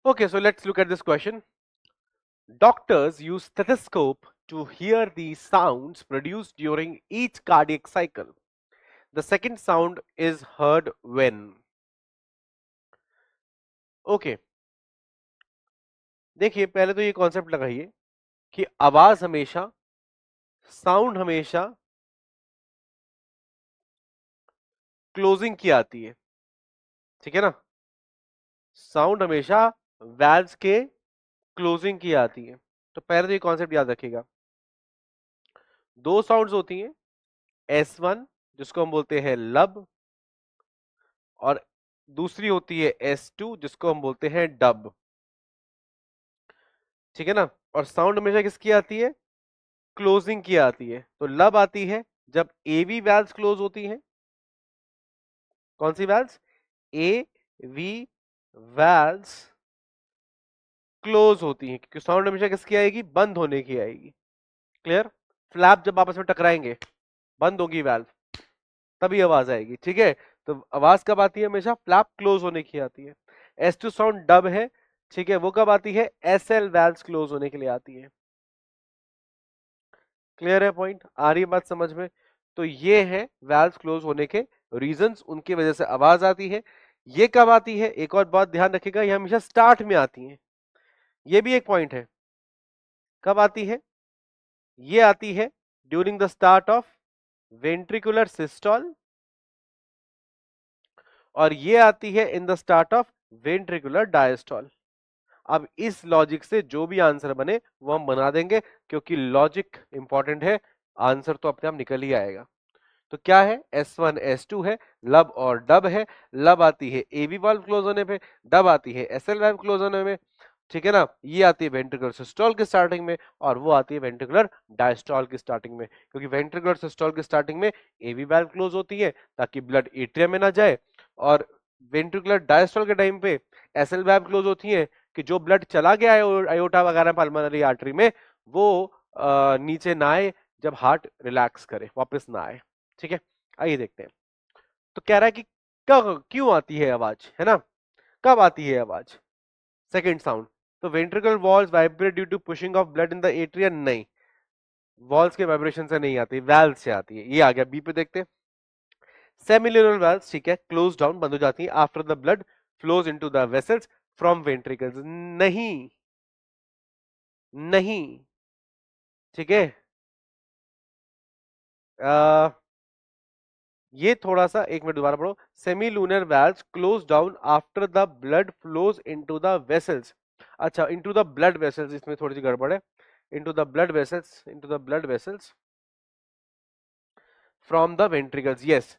Okay, so let's look at this question. Doctors use stethoscope to hear the sounds produced during each cardiac cycle. The second sound is heard when. Okay, देखिए पहले तो ये concept लगाइए कि आवाज हमेशा, sound हमेशा closing की आती है, ठीक है ना। साउंड हमेशा वैल्व्स के क्लोजिंग की आती है। तो पहले तो ये कॉन्सेप्ट याद रखिएगा। दो साउंड्स होती हैं, S1 जिसको हम बोलते हैं लब, और दूसरी होती है S2 जिसको हम बोलते हैं डब, ठीक है ना। और साउंड हमेशा किसकी आती है? क्लोजिंग की आती है। तो लब आती है जब एवी वैल्व्स क्लोज होती हैं। कौन सी valves? A V valves close होती हैं, क्योंकि साउंड हमेशा किसकी आएगी? बंद होने की आएगी। क्लियर? फ्लैप जब आपस में टकराएंगे, बंद होगी वैल्व, तभी आवाज आएगी, ठीक है। तो आवाज कब आती है? हमेशा फ्लैप क्लोज होने की आती है। S2 साउंड डब है, ठीक है, वो कब आती है? SL वैल्व्स क्लोज होने के लिए आती है। क्लियर है पॉइंट? आ रही है बात समझ में? तो ये है वैल्व्स क्लोज होने के रीजंस, उनकी वजह से आवाज आती है। ये कब आती है? एक और बात ध्यान रखिएगा, ये हमेशा स्टार्ट में आती है। ये भी एक पॉइंट है। कब आती है? ये आती है during the start of ventricular systole, और ये आती है in the start of ventricular diastole. अब इस लॉजिक से जो भी आंसर बने वो हम बना देंगे, क्योंकि लॉजिक इंपॉर्टेंट है, आंसर तो अपने आप निकल ही आएगा। तो क्या है? S1 S2 है, लब और डब है। लब आती है एवी वाल्व क्लोज होने पे, डब आती है SL वाल्व क्लोज होने में, ठीक है ना। ये आती है वेंट्रिकुलर सिस्टोल की स्टार्टिंग में, और वो आती है वेंट्रिकुलर डायस्टोल की स्टार्टिंग में, क्योंकि वेंट्रिकुलर सिस्टोल की स्टार्टिंग में एवी वाल्व क्लोज होती है ताकि ब्लड एट्रियम में ना जाए, और वेंट्रिकुलर डायस्टोल के टाइम पे एसएल वाल्व क्लोज होती है कि जो ब्लड चला गया है आयोटा वगैरह पल्मोनरी आर्टरी में, वो नीचे ना आए, जब हार्ट रिलैक्स करे, वापस ना आए, ठीक है। आइए देखते हैं। तो कह रहा है कि कब, क्यों आती है आवाज, है ना, कब आती है आवाज? Second sound. तो ventricle walls vibrate due to pushing of blood in the atrium? नहीं, वॉल्स के वाइब्रेशन से नहीं आती, वैल्व से आती है। ये आ गया। बी पे देखते हैं। सेमिल्यूनर वैल्व्स, ठीक है, क्लोज डाउन, बंद हो जाती है after the blood flows into the vessels from ventricles. नहीं, नहीं, ठीक है। ये थोड़ा सा, एक मिनट दोबारा पढ़ो। Semilunar valves close down after the blood flows into the vessels. अच्छा, इनटू द ब्लड वेसल्स, इसमें थोड़ी सी गड़बड़ है। Into the blood vessels, into the blood vessels from the ventricles. Yes,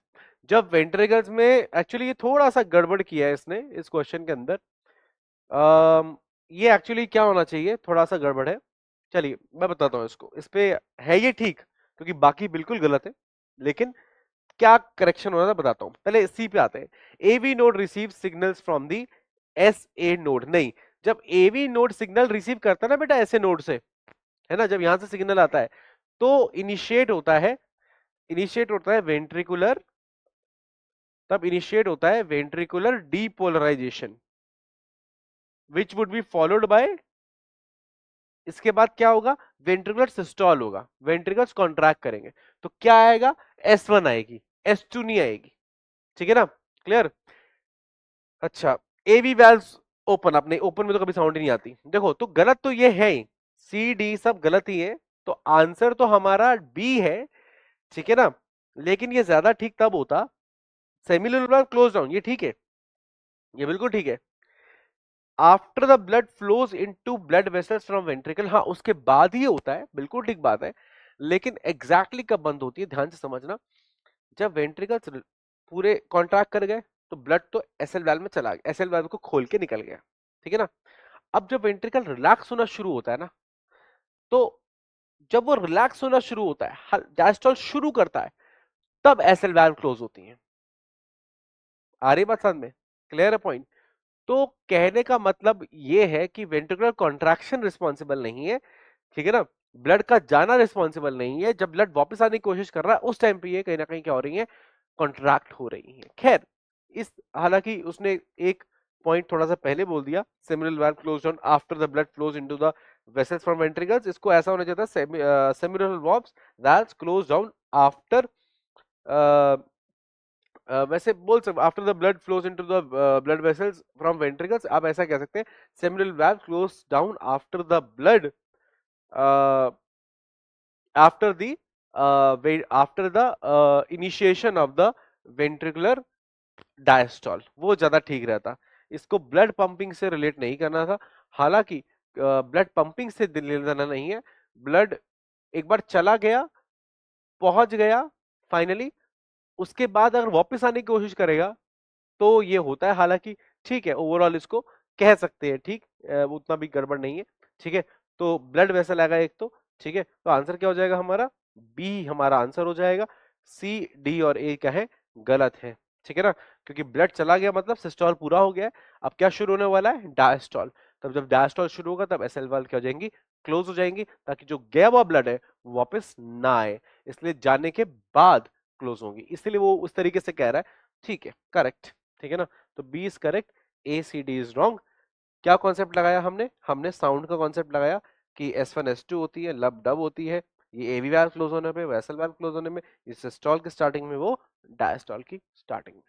जब वेंट्रिकल्स में, एक्चुअली ये थोड़ा सा गड़बड़ किया है इसने इस क्वेश्चन के अंदर। ये एक्चुअली क्या होना चाहिए, थोड़ा सा गड़बड़ है। चलिए मैं बताता हूँ इसको, इस पे है ये ठीक, क्योंकि बाकी बिल्कुल गलत है, लेकिन क्या करेक्शन हो रहा था बताता हूं। पहले सी पे आते हैं। AV node receive signals from the SA ए नोड। नहीं, जब एवी नोड सिग्नल रिसीव करता है ना बेटा ऐसे नोड से, है ना, जब यहां से सिग्नल आता है, तो इनिशिएट होता है वेंट्रिकुलर, तब इनिशिएट होता है ventricular depolarization, which would be followed by, इसके बाद क्या होगा? वेंट्रिकुलर सिस्टोल होगा, वेंट्रिकल्स कॉन्ट्रैक्ट करेंगे, तो क्या आएगा? S1 आएगी, S2 नहीं आएगी, ठीक है ना। क्लियर? अच्छा, एवी वैल्व्स ओपन, अपने ओपन में तो कभी साउंड ही नहीं आती। देखो, तो गलत तो ये है ही, सी डी सब गलत ही है, तो आंसर तो हमारा बी है, ठीक है ना। लेकिन ये ज्यादा ठीक तब होता, सेमिलर क्लोज डाउन, ये ठीक है, ये बिल्कुल ठीक है। After the blood flows into blood vessels from ventricle, हाँ उसके बाद ही होता है, बिल्कुल ठीक बात है। लेकिन एग्जैक्टली कब बंद होती है, ध्यान से समझना। जब वेंट्रिकल्स पूरे कॉन्ट्रैक्ट कर गए, तो ब्लड तो एसएल वाल्व में चला गया, एसएल वाल्व को खोल के निकल गया, ठीक है ना। अब जब वेंट्रिकल रिलैक्स होना शुरू होता है ना, तो जब वो रिलैक्स होना शुरू होता है, डायस्टोल शुरू करता है, तब एसएल वाल्व क्लोज होती है। आ रही बात समझ में? क्लियर है पॉइंट? तो कहने का मतलब ये है कि वेंट्रिकुलर कॉन्ट्रैक्शन रिस्पॉन्सिबल नहीं है, ठीक है ना। ब्लड का जाना रिस्पॉन्सिबल नहीं है, जब ब्लड वापस आने की कोशिश कर रहा है उस टाइम पे ये कहीं ना कहीं क्या हो रही है? कॉन्ट्रैक्ट हो रही है। खैर, इस, हालांकि उसने एक पॉइंट थोड़ा सा पहले बोल दिया, seminal valve close down after the blood flows into the vessels from ventricles, इसको ऐसा होना चाहिए था seminal valves that's close down after, वैसे बोल सकते after the blood flows into the blood vessels from ventricles, आप ऐसा कह सकते हैं seminal valve close down after the blood, after the after the initiation of the ventricular diastole, वो ज्यादा ठीक रहता। इसको ब्लड पंपिंग से रिलेट नहीं करना था, हालांकि ब्लड पंपिंग से लेना नहीं है, ब्लड एक बार चला गया, पहुंच गया फाइनली, उसके बाद अगर वापस आने की कोशिश करेगा तो ये होता है, हालांकि ठीक है ओवरऑल इसको कह सकते हैं ठीक, उतना भी गड़बड़ नहीं है। ठीक है, तो ब्लड वेसल आएगा एक तो, ठीक है, तो आंसर क्या हो जाएगा हमारा, बी हमारा आंसर हो जाएगा, सी डी और ए क्या है, गलत है। ठीक है ना, क्योंकि ब्लड चला गया मतलब सिस्टोल पूरा हो गया है, अब क्या शुरू होने वाला है, डायस्टोल। तब जब डायस्टोल शुरू होगा तब एसएल वाल्व क्या हो जाएंगी, क्लोज हो जाएंगी, ताकि जो गया हुआ ब्लड है वो वापस ना आए, इसलिए जाने के बाद क्लोज होंगी, इसलिए वो उस तरीके से कह रहा है। ठीक है, करेक्ट। ठीक है ना, तो B is correct, A C D is wrong. क्या कॉन्सेप्ट लगाया हमने, हमने साउंड का कॉन्सेप्ट लगाया कि S1 S2 होती है, लब डब होती है, ये एवी वाल्व क्लोज होने पे, वेसल वाल्व क्लोज होने में, इस सिस्टोल की स्टार्टिंग में, वो डायस्टोल की स्टार्टिंग में।